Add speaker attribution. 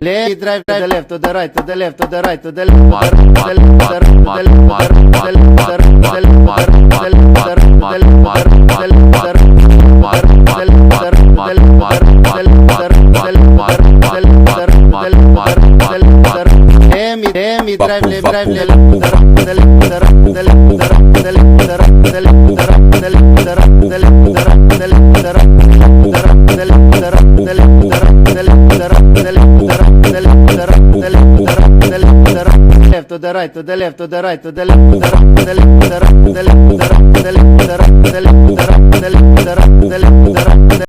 Speaker 1: Left to the right, to the left, to the right, to the left, to the right, to the left, to the right, to the left, to the right, to the left, to the right, to the left, to the right, to the left, to the right, to the left, to the right.